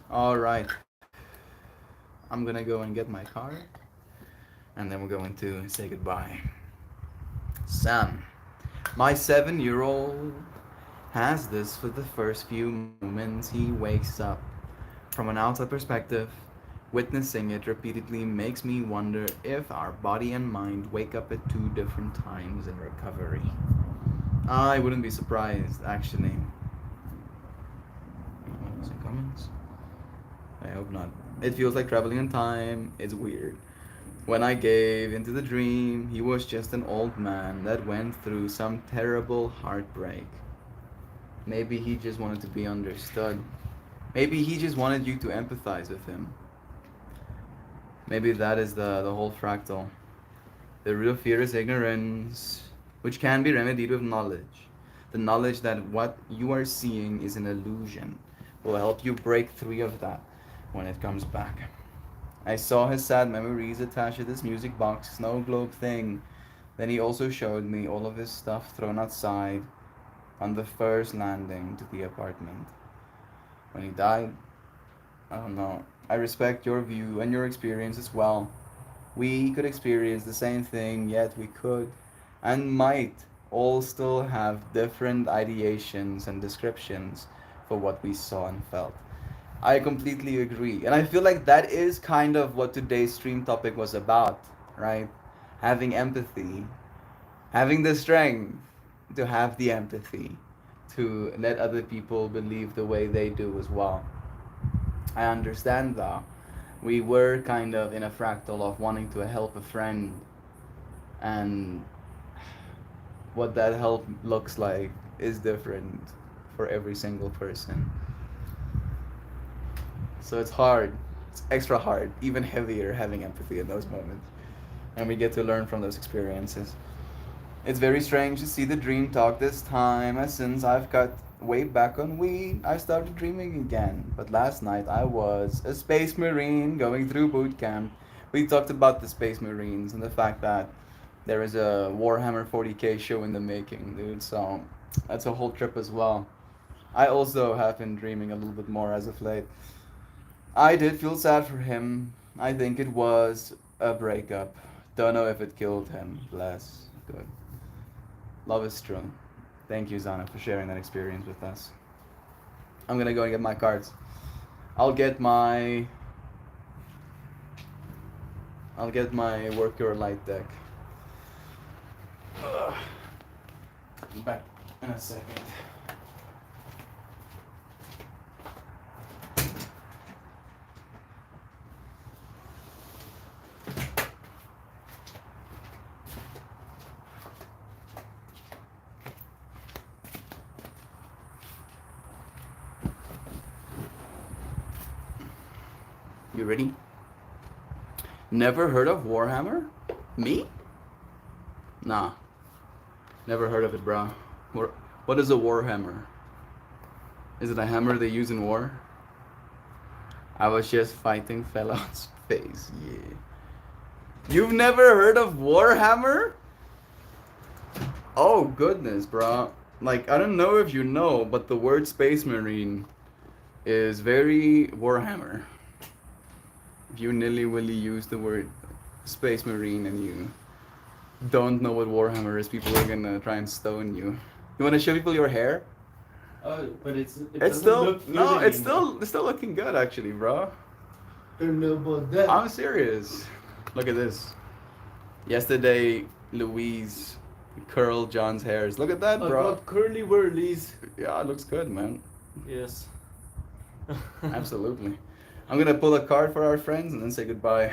All right. I'm gonna go and get my car, and then we're going to say goodbye. Sam, my 7-year-old, has this for the first few moments he wakes up. From an outside perspective, witnessing it repeatedly makes me wonder if our body and mind wake up at two different times in recovery. I wouldn't be surprised, actually. Some comments? I hope not. It feels like traveling in time. It's weird. When I gave into the dream, he was just an old man that went through some terrible heartbreak. Maybe he just wanted to be understood. Maybe he just wanted you to empathize with him. Maybe that is the whole fractal. The real fear is ignorance, which can be remedied with knowledge. The knowledge that what you are seeing is an illusion will help you break free of that when it comes back. I saw his sad memories attached to this music box snow globe thing. Then he also showed me all of his stuff thrown outside on the first landing to the apartment. When he died, I don't know. I respect your view and your experience as well. We could experience the same thing, yet we could and might all still have different ideations and descriptions for what we saw and felt. I completely agree. And I feel like that is kind of what today's stream topic was about, right? Having empathy, having the strength to have the empathy, to let other people believe the way they do as well. I understand that. We were kind of in a fractal of wanting to help a friend, and what that help looks like is different for every single person. So it's hard. It's extra hard, even heavier having empathy in those moments. And we get to learn from those experiences. It's very strange to see the dream talk this time, as since I've cut way back on weed, I started dreaming again. But last night I was a space marine going through boot camp. We talked about the space marines and the fact that there is a Warhammer 40k show in the making, dude. So that's a whole trip as well. I also have been dreaming a little bit more as of late. I did feel sad for him. I think it was a breakup. Don't know if it killed him. Bless. Good. Love is true. Thank you, Zana, for sharing that experience with us. I'm gonna go and get my cards. I'll get my I'll get my work your light deck. I'm back in a second. You ready? Never heard of Warhammer? Me? Nah. Never heard of it, bro. What is a Warhammer? Is it a hammer they use in war? I was just fighting Felon's face, yeah. You've never heard of Warhammer? Oh, goodness, bro. Like, I don't know if you know, but the word Space Marine is very Warhammer. If you nilly-willy use the word Space Marine and you don't know what Warhammer is, people are gonna try and stone you. You wanna show people your hair? Oh, but it It's doesn't still look good no, anymore. it's still looking good actually, bro. Don't know about that. I'm serious. Look at this. Yesterday, Louise curled John's hairs. Look at that, I bro. got curly whirlies. Yeah, it looks good, man. Yes. Absolutely. I'm gonna pull a card for our friends and then say goodbye.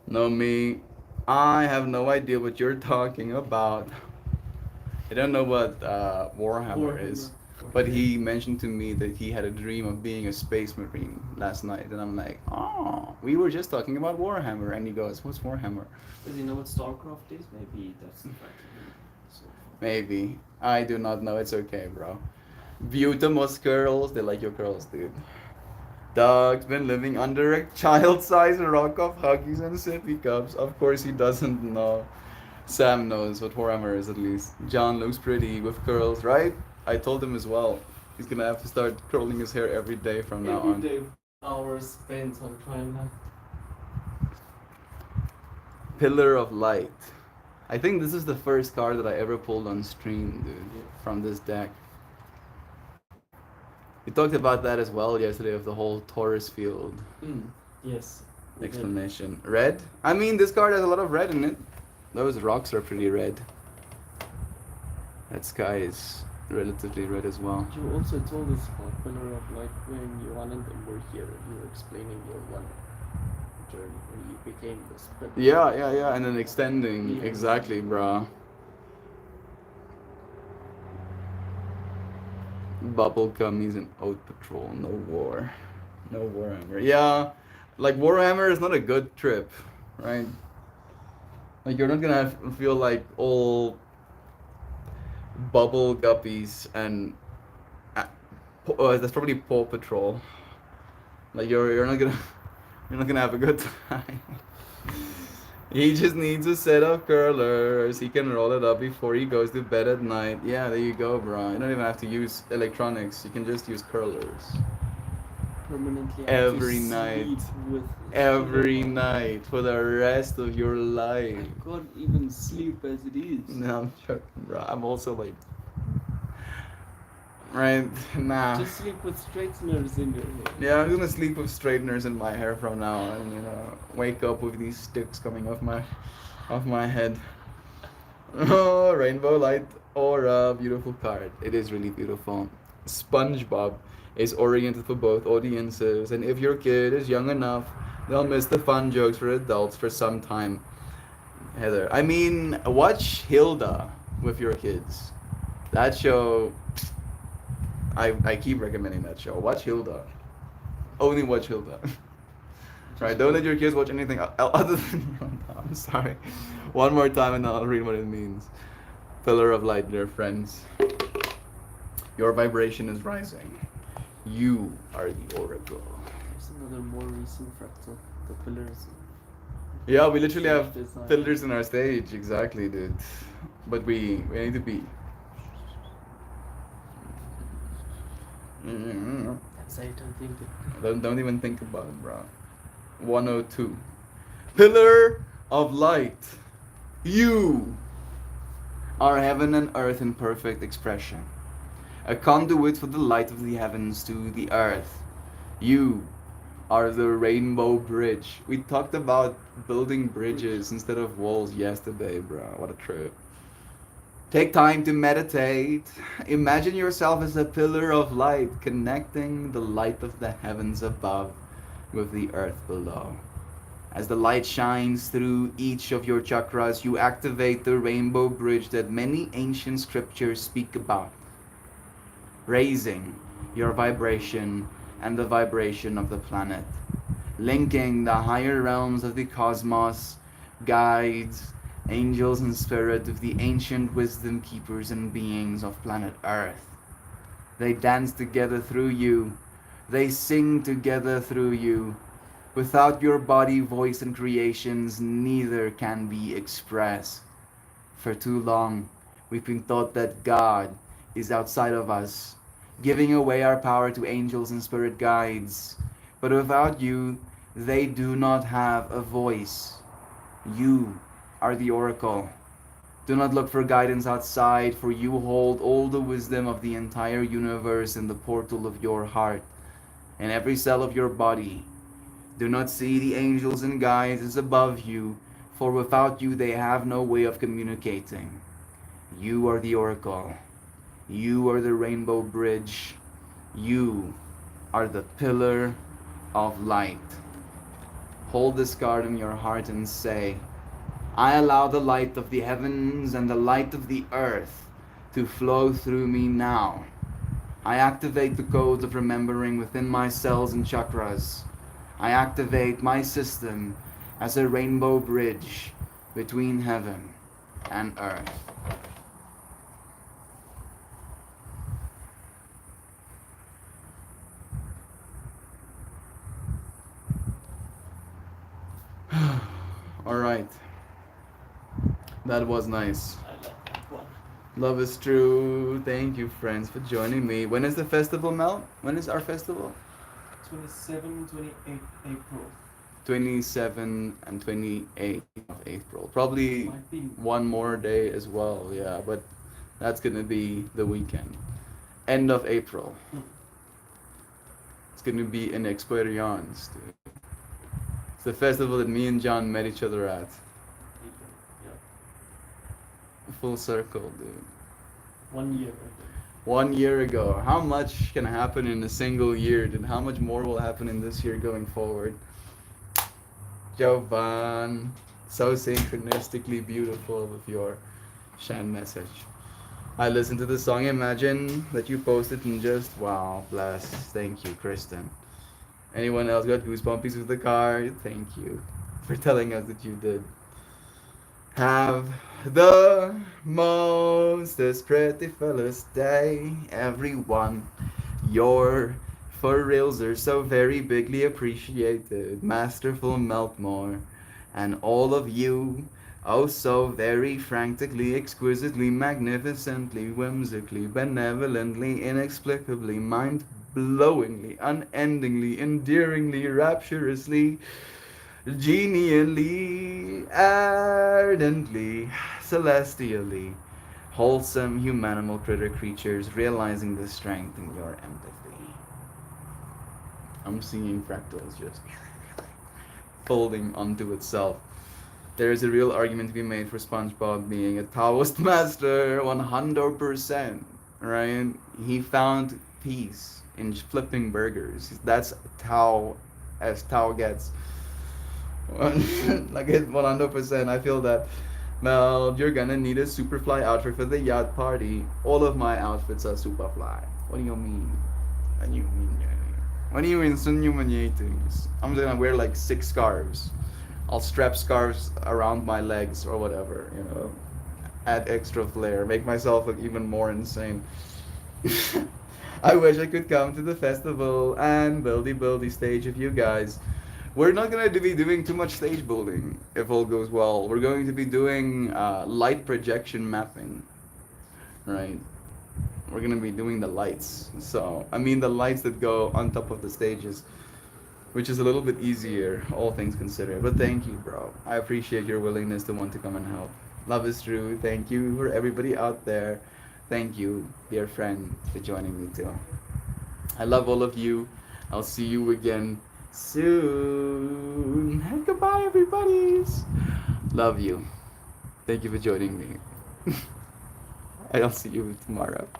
No, me. I have no idea what you're talking about. I don't know what Warhammer is, but he mentioned to me that he had a dream of being a space marine last night, and I'm like, oh, we were just talking about Warhammer, and he goes, what's Warhammer? Does he know what StarCraft is? Maybe that's the fact. So. Maybe. I do not know. It's okay, bro. Beautiful girls. They like your girls, dude. Doug's been living under a child-sized rock of Huggies and sippy cups. Of course he doesn't know. Sam knows what Warhammer is at least. John looks pretty with curls, right? I told him as well. He's gonna have to start curling his hair every day from now on. Every day, hours spent on trying that. Pillar of Light. I think this is the first card that I ever pulled on stream, dude, from this deck. We talked about that as well yesterday of the whole Taurus field Yes. explanation. Red? I mean, this card has a lot of red in it. Those rocks are pretty red. That sky is relatively red as well. You also told us about Pillar of Light when Johan and them were here and you were explaining your one journey when you became this. Yeah, and then extending. Yeah. Exactly, bro. Bubble gummies and Oat Patrol. No war. No Warhammer. Yeah, like Warhammer is not a good trip, right? Like you're not gonna feel like all bubble guppies and that's probably Paw Patrol. Like you're not gonna you're not gonna have a good time. He just needs a set of curlers. He can roll it up before he goes to bed at night. Yeah, there you go, bro. You don't even have to use electronics. You can just use curlers. Permanently Every have to night. sleep with Every night for the rest of your life. I can't even sleep as it is. No, I'm joking, bro. I'm also like, Right? Nah. Just sleep with straighteners in your hair. Yeah, I'm gonna sleep with straighteners in my hair from now on, and wake up with these sticks coming off my head. Oh, Rainbow Light Aura, beautiful card. It is really beautiful. SpongeBob is oriented for both audiences, and if your kid is young enough, they'll miss the fun jokes for adults for some time. Heather, I mean, watch Hilda with your kids. That show, I keep recommending that show. Watch Hilda. Only watch Hilda. Right, don't let your kids watch anything other than Hilda. I'm sorry. One more time and I'll read what it means. Pillar of light, dear friends. Your vibration is rising. You are the oracle. There's another more recent fractal. The pillars. Yeah, we literally have Design. pillars in our stage. Exactly, dude. But we need to be. Say it and think it. Don't even think about it, bro. 102. Pillar of light. You are heaven and earth in perfect expression. A conduit for the light of the heavens to the earth. You are the rainbow bridge. We talked about building bridges instead of walls yesterday, bro. What a trip. Take time to meditate. Imagine yourself as a pillar of light connecting the light of the heavens above with the earth below. As the light shines through each of your chakras, you activate the rainbow bridge that many ancient scriptures speak about, raising your vibration and the vibration of the planet, linking the higher realms of the cosmos, guides, angels and spirit with the ancient wisdom keepers and beings of planet Earth. They dance together through you. They sing together through you. Without your body, voice, and creations, neither can be expressed. For too long, we've been taught that God is outside of us, giving away our power to angels and spirit guides. But without you, they do not have a voice. You are the oracle. Do not look for guidance outside, for you hold all the wisdom of the entire universe in the portal of your heart, in every cell of your body. Do not see the angels and guides as above you, for without you they have no way of communicating. You are the oracle. You are the rainbow bridge. You are the pillar of light. Hold this card in your heart and say, I allow the light of the heavens and the light of the earth to flow through me now. I activate the codes of remembering within my cells and chakras. I activate my system as a rainbow bridge between heaven and earth. All right. That was nice. I like that one. Love is true. Thank you, friends, for joining me. When is the festival, Mel? When is our festival? 27, 28 April. 27 and 28 of April. Probably Might be. one more day as well, yeah, but that's gonna be the weekend. End of April. It's gonna be an experience, dude. It's the festival that me and John met each other at. Yeah. Full circle, dude. 1 year. 1 year ago. How much can happen in a single year, and how much more will happen in this year going forward? Jovan, so synchronistically beautiful with your Shan message. I listened to the song Imagine that you posted and just wow, bless. Thank you, Kristen. Anyone else got goosebumpies with the card? Thank you for telling us that you did. Have the most prettifulest day, everyone. Your for reals are so very bigly appreciated, masterful Meltmore, and all of you, oh so very frantically, exquisitely, magnificently, whimsically, benevolently, inexplicably, mind-blowingly, unendingly, endearingly, rapturously, genially, ardently, celestially, wholesome humanimal critter creatures realizing the strength in your empathy. I'm seeing fractals just folding onto itself. There is a real argument to be made for SpongeBob being a Taoist master, 100%. Right? He found peace in flipping burgers. That's Tao, as Tao gets. Like it 100%. I feel that. Well, you're gonna need a Superfly outfit for the yacht party. All of my outfits are Superfly. What do you mean? What do you mean? What do you insinuating? I'm gonna wear like 6 scarves. I'll strap scarves around my legs or whatever, you know. Add extra flair, make myself look even more insane. I wish I could come to the festival and buildy stage with you guys. We're not going to be doing too much stage building if all goes well. We're going to be doing light projection mapping, right? We're going to be doing the lights. So, I mean, the lights that go on top of the stages, which is a little bit easier, all things considered. But thank you, bro. I appreciate your willingness to want to come and help. Love is true. Thank you for everybody out there. Thank you, dear friend, for joining me too. I love all of you. I'll see you again soon. And goodbye, everybody's. Love you. Thank you for joining me. I'll see you tomorrow.